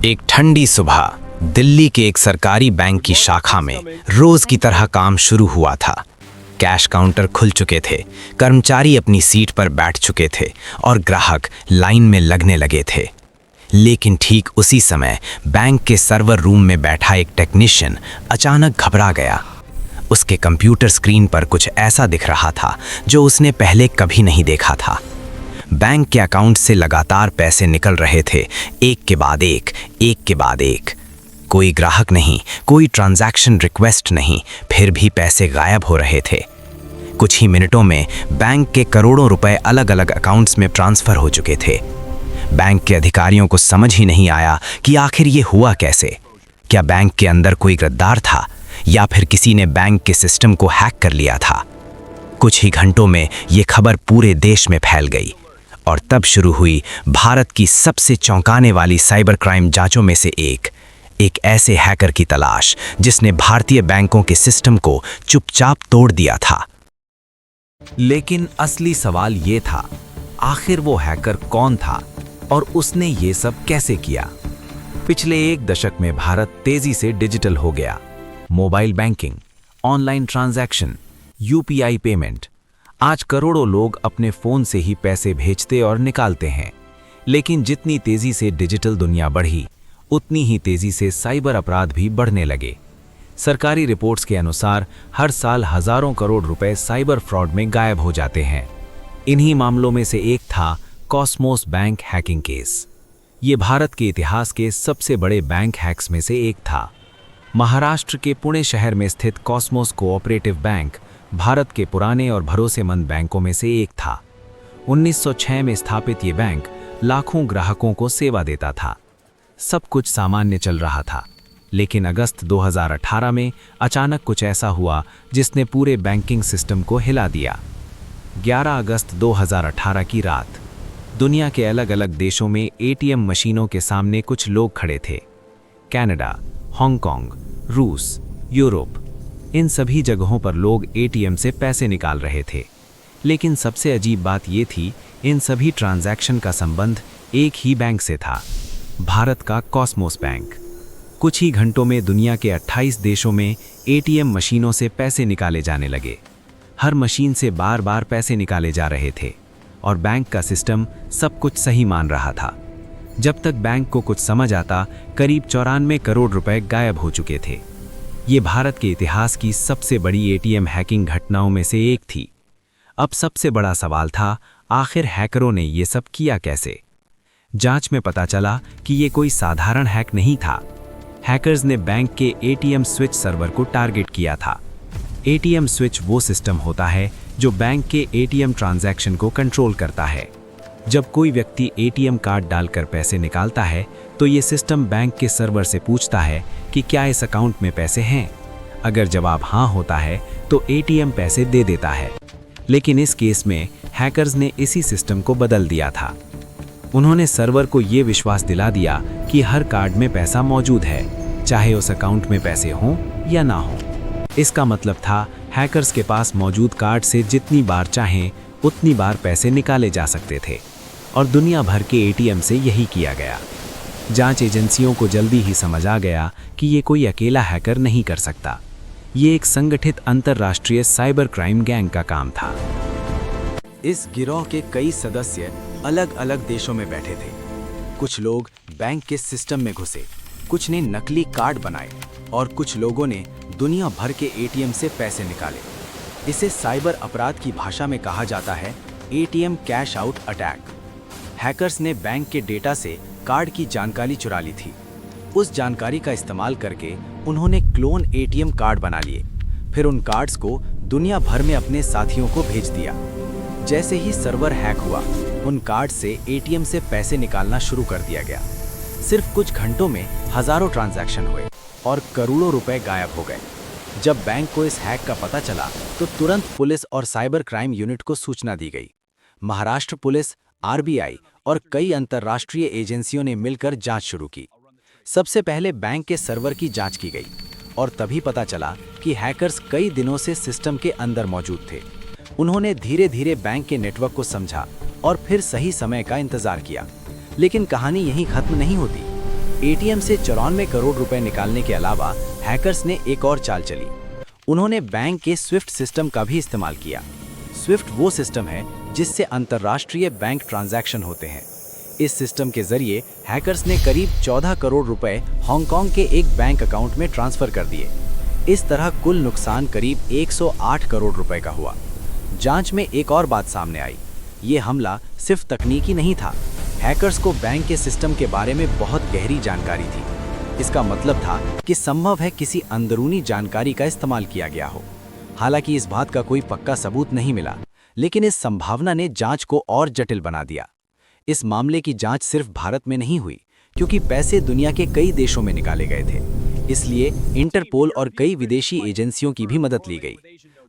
एक ठंडी सुबह दिल्ली के एक सरकारी बैंक की शाखा में रोज की तरह काम शुरू हुआ था। कैश काउंटर खुल चुके थे, कर्मचारी अपनी सीट पर बैठ चुके थे और ग्राहक लाइन में लगने लगे थे। लेकिन ठीक उसी समय बैंक के सर्वर रूम में बैठा एक टेक्नीशियन अचानक घबरा गया। उसके कंप्यूटर स्क्रीन पर कुछ ऐसा दिख रहा था जो उसने पहले कभी नहीं देखा था। बैंक के अकाउंट से लगातार पैसे निकल रहे थे, एक के बाद एक। कोई ग्राहक नहीं, कोई ट्रांजैक्शन रिक्वेस्ट नहीं, फिर भी पैसे गायब हो रहे थे। कुछ ही मिनटों में बैंक के करोड़ों रुपए अलग अलग अकाउंट्स में ट्रांसफर हो चुके थे। बैंक के अधिकारियों को समझ ही नहीं आया कि आखिर ये हुआ कैसे। क्या बैंक के अंदर कोई गद्दार था या फिर किसी ने बैंक के सिस्टम को हैक कर लिया था? कुछ ही घंटों में ये खबर पूरे देश में फैल गई और तब शुरू हुई भारत की सबसे चौंकाने वाली साइबर क्राइम जांचों में से एक ऐसे हैकर की तलाश जिसने भारतीय बैंकों के सिस्टम को चुपचाप तोड़ दिया था। लेकिन असली सवाल ये था, आखिर वो हैकर कौन था और उसने ये सब कैसे किया? पिछले एक दशक में भारत तेजी से डिजिटल हो गया। Mobile banking, online transaction, UPI payment. आज करोड़ों लोग अपने फोन से ही पैसे भेजते और निकालते हैं। लेकिन जितनी तेजी से डिजिटल दुनिया बढ़ी, उतनी ही तेजी से साइबर अपराध भी बढ़ने लगे। सरकारी रिपोर्ट्स के अनुसार हर साल हजारों करोड़ रुपए साइबर फ्रॉड में गायब हो जाते हैं। इन्हीं मामलों में से एक था कॉस्मोस बैंक हैकिंग केस। ये भारत के इतिहास के सबसे बड़े बैंक हैक्स में से एक था। महाराष्ट्र के पुणे शहर में स्थित कॉस्मोस कोऑपरेटिव बैंक भारत के पुराने और भरोसेमंद बैंकों में से एक था। 1906 में स्थापित ये बैंक लाखों ग्राहकों को सेवा देता था। सब कुछ सामान्य चल रहा था, लेकिन अगस्त 2018 में अचानक कुछ ऐसा हुआ जिसने पूरे बैंकिंग सिस्टम को हिला दिया। 11 अगस्त 2018 की रात दुनिया के अलग अलग देशों में एटीएम मशीनों के सामने कुछ लोग खड़े थे। कनाडा, हांगकांग, रूस, यूरोप, इन सभी जगहों पर लोग एटीएम से पैसे निकाल रहे थे। लेकिन सबसे अजीब बात ये थी, इन सभी ट्रांजैक्शन का संबंध एक ही बैंक से था, भारत का कॉस्मोस बैंक। कुछ ही घंटों में दुनिया के 28 देशों में एटीएम मशीनों से पैसे निकाले जाने लगे। हर मशीन से बार बार पैसे निकाले जा रहे थे और बैंक का सिस्टम सब कुछ सही मान रहा था। जब तक बैंक को कुछ समझ आता, करीब 94 करोड़ रुपए गायब हो चुके थे। ये भारत के इतिहास की सबसे बड़ी एटीएम हैकिंग घटनाओं में से एक थी। अब सबसे बड़ा सवाल था, आखिर हैकरों ने ये सब किया कैसे? जांच में पता चला कि ये कोई साधारण हैक नहीं था। हैकर्स ने बैंक के एटीएम स्विच सर्वर को टारगेट किया था। एटीएम स्विच वो सिस्टम होता है जो बैंक के एटीएम ट्रांजैक्शन को कंट्रोल करता है। जब कोई व्यक्ति एटीएम कार्ड डालकर पैसे निकालता है, तो ये सिस्टम बैंक के सर्वर से पूछता है कि क्या इस अकाउंट में पैसे हैं। अगर जवाब हाँ होता है तो एटीएम पैसे दे देता है। लेकिन इस केस में हैकर्स ने इसी सिस्टम को बदल दिया था। उन्होंने सर्वर को ये विश्वास दिला दिया कि हर कार्ड में पैसा मौजूद है, चाहे उस अकाउंट में पैसे हों या ना हों। इसका मतलब था, हैकर्स के पास मौजूद कार्ड से जितनी बार चाहें उतनी बार पैसे निकाले जा सकते थे और दुनिया भर के एटीएम से यही किया गया। जांच एजेंसियों को जल्दी ही समझ आ गया कि ये कोई अकेला हैकर नहीं कर सकता। ये एक संगठित अंतर्राष्ट्रीय साइबर क्राइम गैंग का काम था। इस गिरोह के कई सदस्य अलग अलग देशों में बैठे थे। कुछ लोग बैंक के सिस्टम में घुसे, कुछ ने नकली कार्ड बनाए और कुछ लोगों ने दुनिया भर के एटीएम से पैसे निकाले। इसे साइबर अपराध की भाषा में कहा जाता है ATM cash out attack. Hackers ने बैंक के डेटा से कार्ड की जानकारी चुरा ली थी। उस जानकारी का इस्तेमाल करके उन्होंने क्लोन एटीएम कार्ड बना लिए। फिर उन कार्ड्स को दुनिया भर में अपने साथियों को भेज दिया। जैसे ही सर्वर हैक हुआ, उन कार्ड से एटीएम से पैसे निकालना शुरू कर दिया गया। सिर्फ कुछ घंटों में हजारों ट्रांजैक्शन हुए और करोड़ों रुपए गायब हो गए। जब बैंक को इस हैक का पता चला तो तुरंत पुलिस और साइबर क्राइम यूनिट को सूचना दी गई। महाराष्ट्र पुलिस, आरबीआई और कई अंतर्राष्ट्रीय एजेंसियों ने मिलकर जांच शुरू की। सबसे पहले बैंक के सर्वर की जांच की गई और तभी पता चला कि हैकर्स कई दिनों से सिस्टम के अंदर मौजूद थे। उन्होंने धीरे धीरे बैंक के नेटवर्क को समझा और फिर सही समय का इंतजार किया। लेकिन कहानी यहीं खत्म नहीं होती। एटीएम से 94 करोड़ रुपए निकालने के अलावा हैकर्स ने एक और चाल चली। उन्होंने बैंक के स्विफ्ट सिस्टम का भी इस्तेमाल किया। स्विफ्ट वो सिस्टम है जिससे अंतर्राष्ट्रीय बैंक ट्रांजैक्शन होते हैं। इस सिस्टम के जरिए हैकर्स ने करीब 14 करोड़ रुपए हांगकांग के एक बैंक अकाउंट में ट्रांसफर कर दिए। इस तरह कुल नुकसान करीब 108 करोड़ रुपए का हुआ। जांच में एक और बात सामने आई। ये हमला सिर्फ तकनीकी नहीं था। हैकर्स को बैंक के सिस्टम के बारे में बहुत गहरी जानकारी थी। इसका मतलब था कि संभव है किसी अंदरूनी जानकारी का इस्तेमाल किया गया हो। हालांकि इस बात का कोई पक्का सबूत नहीं मिला, लेकिन इस संभावना ने जांच को और जटिल बना दिया। इस मामले की जांच सिर्फ भारत में नहीं हुई, क्योंकि पैसे दुनिया के कई देशों में निकाले गए थे। इसलिए इंटरपोल और कई विदेशी एजेंसियों की भी मदद ली गई।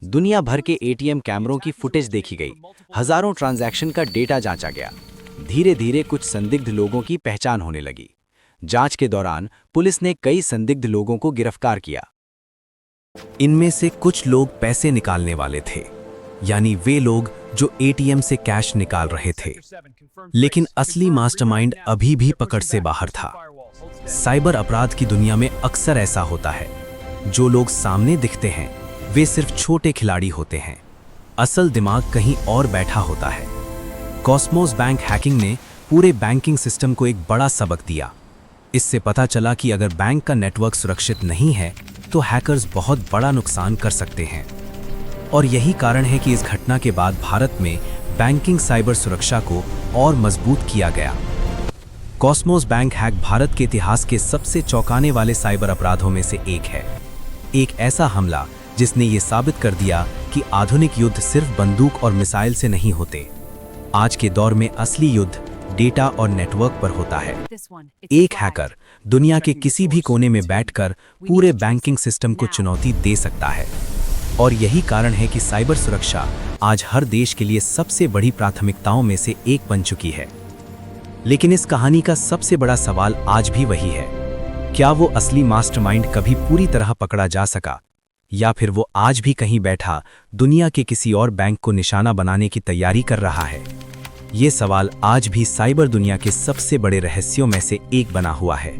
दुनिया भर के एटीएम कैमरों की फुटेज देखी गई। हजारों ट्रांजैक्शन का डेटा जांचा गया। धीरे धीरे कुछ संदिग्ध लोगों की पहचान होने लगी। जांच के दौरान पुलिस ने कई संदिग्ध लोगों को गिरफ्तार किया। इनमें से कुछ लोग पैसे निकालने वाले थे, यानी वे लोग जो एटीएम से कैश निकाल रहे थे। लेकिन असली मास्टरमाइंड अभी भी पकड़ से बाहर था। साइबर अपराध की दुनिया में अक्सर ऐसा होता है। जो लोग सामने दिखते हैं वे सिर्फ छोटे खिलाड़ी होते हैं। असल दिमाग कहीं और बैठा होता है। कॉस्मोस बैंक हैकिंग ने पूरे बैंकिंग सिस्टम को एक बड़ा सबक दिया। इससे पता चला कि अगर बैंक का नेटवर्क सुरक्षित नहीं है तो हैकर्स बहुत बड़ा नुकसान कर सकते हैं। और यही कारण है कि इस घटना के बाद भारत में बैंकिंग साइबर सुरक्षा को और मजबूत किया गया। कॉस्मोस बैंक हैक भारत के इतिहास के सबसे चौंकाने वाले साइबर अपराधों में से एक है। एक ऐसा हमला जिसने ये साबित कर दिया कि आधुनिक युद्ध सिर्फ बंदूक और मिसाइल से नहीं होते। आज के दौर में असली युद्ध डेटा और नेटवर्क पर होता है। एक हैकर दुनिया के किसी भी कोने में बैठकर पूरे बैंकिंग सिस्टम को चुनौती दे सकता है। और यही कारण है कि साइबर सुरक्षा आज हर देश के लिए सबसे बड़ी प्राथमिकताओं में से एक बन चुकी है। लेकिन इस कहानी का सबसे बड़ा सवाल आज भी वही है, क्या वो असली मास्टरमाइंड कभी पूरी तरह पकड़ा जा सका, या फिर वो आज भी कहीं बैठा दुनिया के किसी और बैंक को निशाना बनाने की तैयारी कर रहा है? ये सवाल आज भी साइबर दुनिया के सबसे बड़े रहस्यों में से एक बना हुआ है।